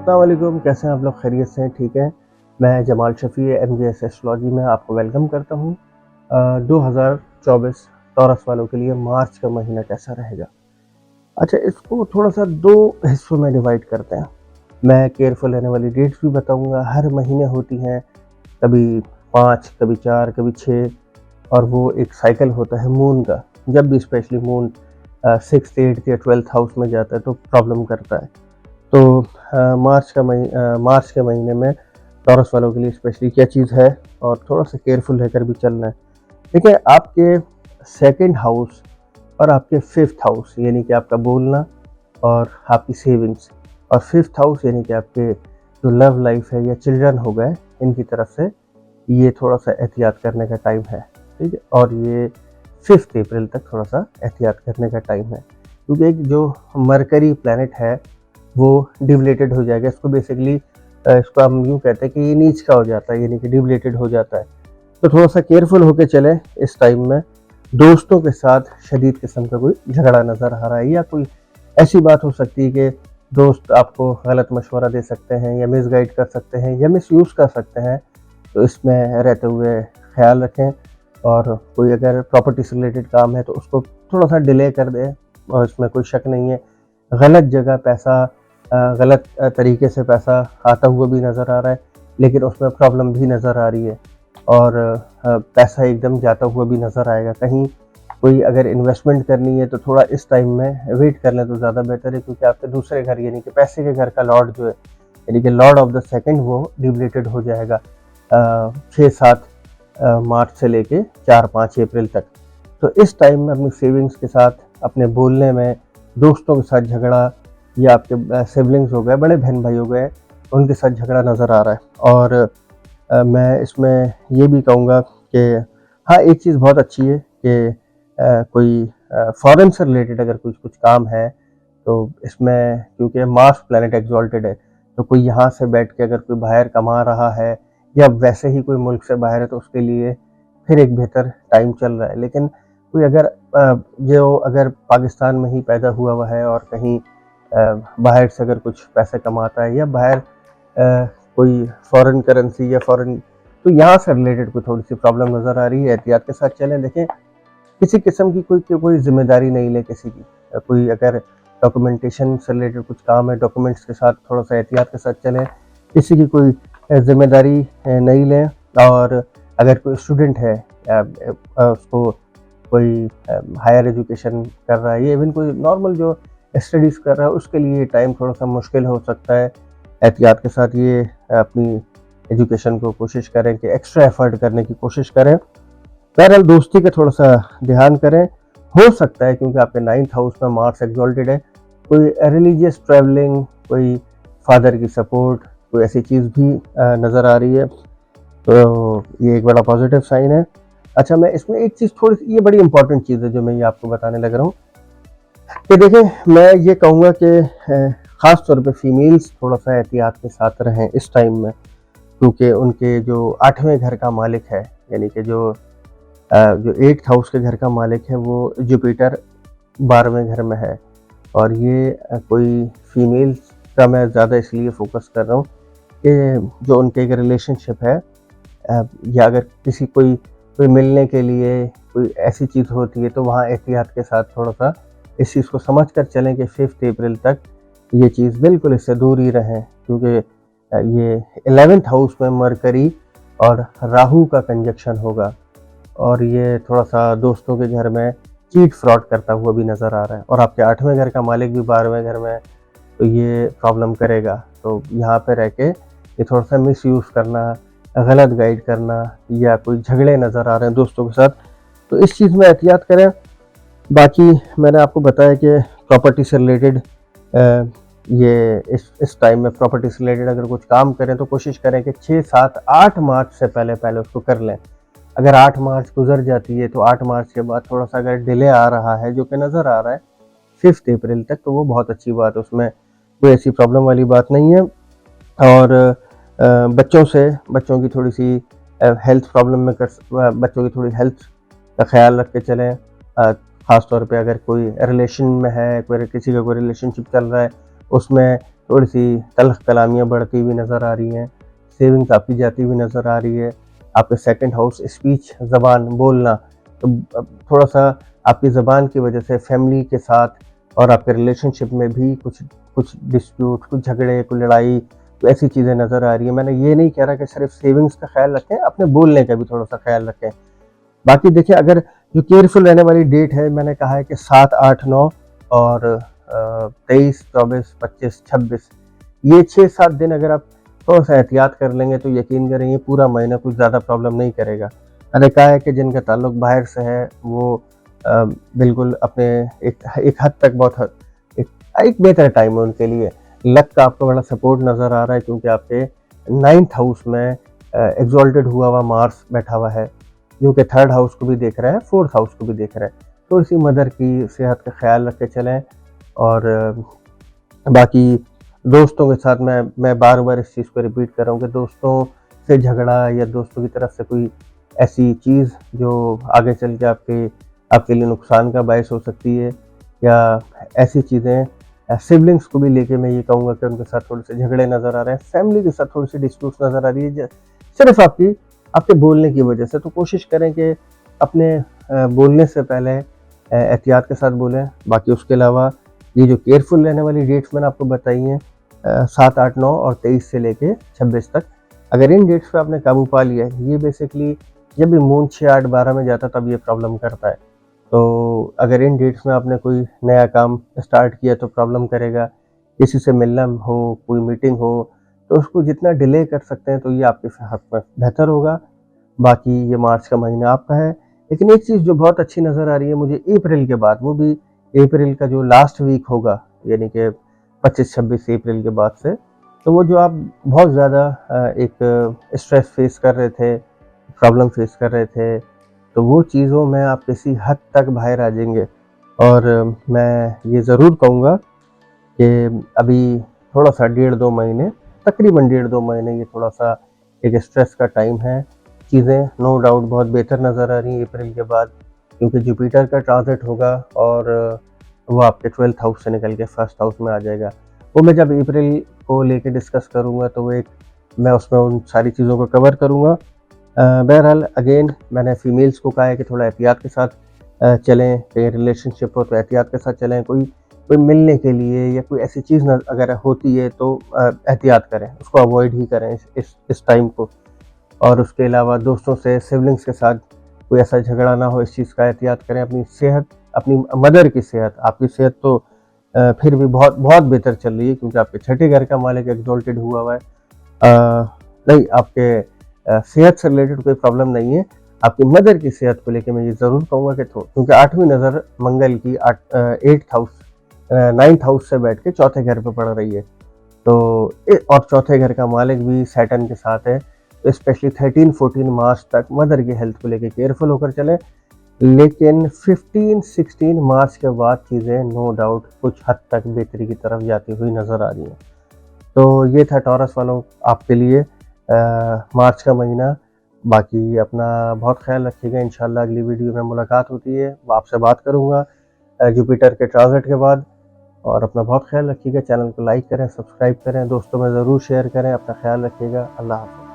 अस्सलाम वालेकुम, कैसे हैं आप लोग? खैरियत से हैं? ठीक है। मैं जमाल शफ़ी एमजेएस एस्ट्रोलॉजी में आपको वेलकम करता हूँ। 2024 टॉरस वालों के लिए मार्च का महीना कैसा रहेगा? अच्छा, इसको थोड़ा-सा 2 हिस्सों में डिवाइड करते हैं। मैं केयरफुल रहने वाली डेट्स भी बताऊँगा, हर महीने होती हैं, कभी 5, कभी 4, कभी 6 और वो एक साइकिल होता है मून का। जब भी स्पेशली मून 6th, 8th या 12th हाउस में जाता है तो प्रॉब्लम करता है। तो मार्च के महीने में टॉरस वालों के लिए स्पेशली क्या चीज़ है और थोड़ा-सा केयरफुल रहकर भी चलना है। देखिए, आपके सेकंड हाउस और आपके फिफ्थ हाउस यानी कि आपका बोलना और आपकी सेविंग्स और फिफ्थ हाउस यानी कि आपके जो लव लाइफ है या चिल्ड्रन हो गए, इनकी तरफ से ये थोड़ा-सा एहतियात करने का टाइम है, ठीक है? और ये 5 अप्रैल तक थोड़ा-सा एहतियात करने का टाइम है, क्योंकि एक जो मरकरी प्लैनेट है वो डिवलेटेड हो जाएगा। इसको बेसिकली इसको हम यूँ कहते हैं कि ये नीच का हो जाता है, यानी कि डिवलेटेड हो जाता है। तो थोड़ा-सा केयरफुल होके चलें इस टाइम में। दोस्तों के साथ शदीद किस्म का कोई झगड़ा नज़र आ रहा है या कोई ऐसी बात हो सकती है कि दोस्त आपको गलत मशवरा दे सकते हैं या मिसगाइड कर सकते हैं या मिसयूज़ कर सकते हैं। तो इसमें रहते हुए ख़्याल रखें और कोई अगर प्रॉपर्टी से रिलेटेड काम है तो उसको थोड़ा-सा डिले कर दें और इसमें कोई शक नहीं है। गलत जगह पैसा गलत तरीके से पैसा आता हुआ भी नज़र आ रहा है, लेकिन उसमें प्रॉब्लम भी नज़र आ रही है और पैसा एकदम जाता हुआ भी नज़र आएगा। कहीं कोई अगर इन्वेस्टमेंट करनी है तो थोड़ा इस टाइम में वेट कर लें तो ज़्यादा बेहतर है, क्योंकि आपके दूसरे घर यानी कि पैसे के घर का लॉर्ड जो है, यानी कि लॉर्ड ऑफ द सेकंड, वो डिप्लीटेड हो जाएगा 6-7 मार्च से लेके 4-5 अप्रैल तक। तो इस टाइम में अपनी सेविंग्स के साथ, अपने बोलने में, दोस्तों के साथ झगड़ा या आपके सिबलिंग्स हो गए, बड़े बहन भाई हो गए, उनके साथ झगड़ा नज़र आ रहा है। और मैं इसमें ये भी कहूँगा कि हाँ, एक चीज़ बहुत अच्छी है कि कोई फ़ॉरेन से रिलेटेड अगर कुछ काम है तो इसमें, क्योंकि मार्स प्लैनेट एक्सॉल्टेड है, तो कोई यहाँ से बैठ के अगर कोई बाहर कमा रहा है या वैसे ही कोई मुल्क से बाहर है तो उसके लिए फिर एक बेहतर टाइम चल रहा है। लेकिन कोई अगर जो अगर पाकिस्तान में ही पैदा हुआ है और कहीं बाहर से अगर कुछ पैसे कमाता है या बाहर कोई फ़ॉरेन करेंसी या फ़ॉरेन, तो यहाँ से रिलेटेड कोई थोड़ी-सी प्रॉब्लम नज़र आ रही है। एहतियात के साथ चलें। देखें, किसी किस्म की कोई ज़िम्मेदारी नहीं लें किसी की। कोई अगर डॉक्यूमेंटेशन से रिलेटेड कुछ काम है, डॉक्यूमेंट्स के साथ थोड़ा-सा एहतियात के साथ चलें। किसी की कोई ज़िम्मेदारी नहीं लें। और अगर कोई स्टूडेंट है, उसको कोई हायर एजुकेशन कर रहा है या इवन कोई नॉर्मल जो स्टडीज़ कर रहा है, उसके लिए टाइम थोड़ा-सा मुश्किल हो सकता है। एहतियात के साथ ये अपनी एजुकेशन को कोशिश करें कि एक्स्ट्रा एफ़र्ट करने की कोशिश करें। बहरहाल दोस्ती का थोड़ा-सा ध्यान करें। हो सकता है, क्योंकि आपके 9th हाउस में मार्स एक्सॉल्टेड है, कोई रिलीजियस ट्रैवलिंग, कोई फादर की सपोर्ट, कोई ऐसी चीज़ भी नज़र आ रही है। तो ये एक बड़ा पॉजिटिव साइन है। अच्छा, मैं इसमें एक चीज़ थोड़ी-सी, ये बड़ी इंपॉर्टेंट चीज़ है जो मैं ये आपको बताने लग रहा हूँ कि देखें, मैं ये कहूँगा कि ख़ास तौर पे फीमेल्स थोड़ा-सा एहतियात के साथ रहें इस टाइम में, क्योंकि उनके जो 8वें घर का मालिक है, यानी कि जो 8th हाउस के घर का मालिक है, वो जुपिटर 12वें घर में है। और ये कोई फीमेल्स का मैं ज़्यादा इसलिए फ़ोकस कर रहा हूँ कि जो उनके एक रिलेशनशिप है, या अगर किसी कोई मिलने के लिए कोई ऐसी चीज़ होती है तो वहाँ एहतियात के साथ थोड़ा-सा इस चीज़ को समझ कर चलें कि 5 अप्रैल तक ये चीज़ बिल्कुल इससे दूर ही रहें, क्योंकि ये 11th हाउस में मरकरी और राहु का कंजक्शन होगा और ये थोड़ा-सा दोस्तों के घर में चीट फ्रॉड करता हुआ भी नज़र आ रहा है। और आपके 8वें घर का मालिक भी 12वें घर में है, तो ये प्रॉब्लम करेगा। तो यहाँ पे रह के ये थोड़ा-सा मिसयूज़ करना, गलत गाइड करना या कोई झगड़े नज़र आ रहे हैं दोस्तों के साथ, तो इस चीज़ में एहतियात करें। बाकी मैंने आपको बताया कि प्रॉपर्टी से रिलेटेड ये इस टाइम में प्रॉपर्टी से रिलेटेड अगर कुछ काम करें तो कोशिश करें कि 6, 7, 8 मार्च से पहले उसको कर लें। अगर 8 मार्च गुज़र जाती है तो 8 मार्च के बाद थोड़ा-सा अगर डिले आ रहा है, जो कि नज़र आ रहा है 5 अप्रैल तक, तो वो बहुत अच्छी बात है, उसमें कोई ऐसी प्रॉब्लम वाली बात नहीं है। और बच्चों की थोड़ी-सी हेल्थ प्रॉब्लम में बच्चों की थोड़ी हेल्थ का ख़्याल रख के चलें। ख़ास तौर पे अगर कोई रिलेशन में है, कोई किसी का कोई रिलेशनशिप चल रहा है, उसमें थोड़ी सी तल्ख कलामियाँ बढ़ती हुई नज़र आ रही हैं, सेविंग्स आपकी जाती हुई नज़र आ रही है। आपके सेकंड हाउस स्पीच, ज़बान बोलना, तो थोड़ा-सा आपकी ज़बान की वजह से फैमिली के साथ और आपके रिलेशनशिप में भी कुछ कुछ डिस्प्यूट, कुछ झगड़े, कोई लड़ाई, तो ऐसी चीज़ें नज़र आ रही हैं। मैंने ये नहीं कह रहा कि सिर्फ सेविंग्स का ख्याल रखें, अपने बोलने का भी थोड़ा-सा ख्याल रखें। बाकी देखिए, अगर जो केयरफुल रहने वाली डेट है, मैंने कहा है कि 7, 8, 9 और 23, 24, 25, 26, ये 6-7 दिन अगर आप थोड़ा-सा एहतियात कर लेंगे तो यकीन करें ये पूरा महीना कुछ ज़्यादा प्रॉब्लम नहीं करेगा। मैंने कहा है कि जिनका ताल्लुक बाहर से है वो बिल्कुल अपने एक हद तक बहुत हद एक एक बेहतर टाइम है उनके लिए। लक का आपको बड़ा सपोर्ट नज़र आ रहा है क्योंकि आपके 9th हाउस में एक्सॉल्टेड हुआ हुआ मार्स बैठा हुआ है, जो कि 3rd हाउस को भी देख रहा है, 4th हाउस को भी देख रहा है। थोड़ी-सी मदर की सेहत का ख़्याल रख के चलें और बाकी दोस्तों के साथ मैं बार-बार इस चीज़ को रिपीट कर रहा हूँ कि दोस्तों से झगड़ा या दोस्तों की तरफ से कोई ऐसी चीज़ जो आगे चल के आपके लिए नुकसान का बायस हो सकती है, या ऐसी चीज़ें सिबलिंग्स को भी लेके मैं ये कहूँगा कि उनके साथ थोड़े से झगड़े नज़र आ रहे हैं, फैमिली के साथ थोड़ी-सी डिस्प्यूट्स नज़र आ रही है सिर्फ़ आपके बोलने की वजह से। तो कोशिश करें कि अपने बोलने से पहले एहतियात के साथ बोलें। बाकी उसके अलावा ये जो केयरफुल रहने वाली डेट्स मैंने आपको बताई हैं, 7, 8, 9 और 23 से लेके 26 तक, अगर इन डेट्स पे आपने काबू पा लिया है, ये बेसिकली जब भी मून 6, 8, 12 में जाता है तब ये प्रॉब्लम करता है। तो अगर इन डेट्स में आपने कोई नया काम स्टार्ट किया तो प्रॉब्लम करेगा, किसी से मिलना हो, कोई मीटिंग हो, तो उसको जितना डिले कर सकते हैं तो ये आपके हक़ में बेहतर होगा। बाकी ये मार्च का महीना आपका है। लेकिन एक चीज़ जो बहुत अच्छी नज़र आ रही है मुझे अप्रैल के बाद, वो भी अप्रैल का जो लास्ट वीक होगा, यानी कि 25-26 अप्रैल के बाद से, तो वो जो आप बहुत ज़्यादा एक स्ट्रेस फेस कर रहे थे, प्रॉब्लम फेस कर रहे थे, तो वो चीज़ों में आप किसी हद तक बाहर आ जाएँगे। और मैं ये ज़रूर कहूँगा कि अभी थोड़ा-सा डेढ़ 2 महीने, तकरीबन डेढ़ 2 महीने, ये थोड़ा-सा एक स्ट्रेस का टाइम है। चीज़ें नो डाउट बहुत बेहतर नज़र आ रही हैं अप्रैल के बाद, क्योंकि जुपिटर का ट्रांज़िट होगा और वो आपके 12th हाउस से निकल के 1st हाउस में आ जाएगा। वो मैं जब अप्रैल को लेके डिस्कस करूँगा तो मैं उसमें उन सारी चीज़ों को कवर करूँगा। बहरहाल अगेन मैंने फीमेल्स को कहा है कि थोड़ा एहतियात के साथ चलें, कहीं रिलेशनशिप हो तो एहतियात के साथ चलें, कोई कोई मिलने के लिए या कोई ऐसी चीज़ न अगर होती है तो एहतियात करें, उसको अवॉइड ही करें इस टाइम को। और उसके अलावा दोस्तों से, सिबलिंग्स के साथ कोई ऐसा झगड़ा ना हो, इस चीज़ का एहतियात करें। अपनी सेहत, अपनी मदर की सेहत, आपकी सेहत तो फिर भी बहुत बहुत बेहतर चल रही है क्योंकि आपके छठे घर का मालिक एक्सॉल्टेड हुआ हुआ है। नहीं, आपके सेहत से रिलेटेड कोई प्रॉब्लम नहीं है। आपकी मदर की सेहत को लेके मैं ये ज़रूर कहूँगा कि क्योंकि 8वीं नज़र मंगल की 8th हाउस 9th हाउस से बैठ के चौथे घर पे पड़ रही है। तो और चौथे घर का मालिक भी सैटर्न के साथ है, तो स्पेशली 13-14 मार्च तक मदर की हेल्थ को लेके केयरफुल होकर चलें। लेकिन 15-16 मार्च के बाद चीज़ें नो डाउट कुछ हद तक बेहतरी की तरफ जाती हुई नज़र आ रही हैं। तो ये था टॉरस वालों आपके लिए मार्च का महीना। बाकी अपना बहुत ख्याल रखिएगा। इंशाल्लाह अगली वीडियो में मुलाकात होती है, आपसे बात करूँगा जुपिटर के ट्रांज़िट के बाद। और अपना बहुत ख्याल रखिएगा। चैनल को लाइक करें, सब्सक्राइब करें, दोस्तों में ज़रूर शेयर करें। अपना ख्याल रखिएगा। अल्लाह हाफ़िज़।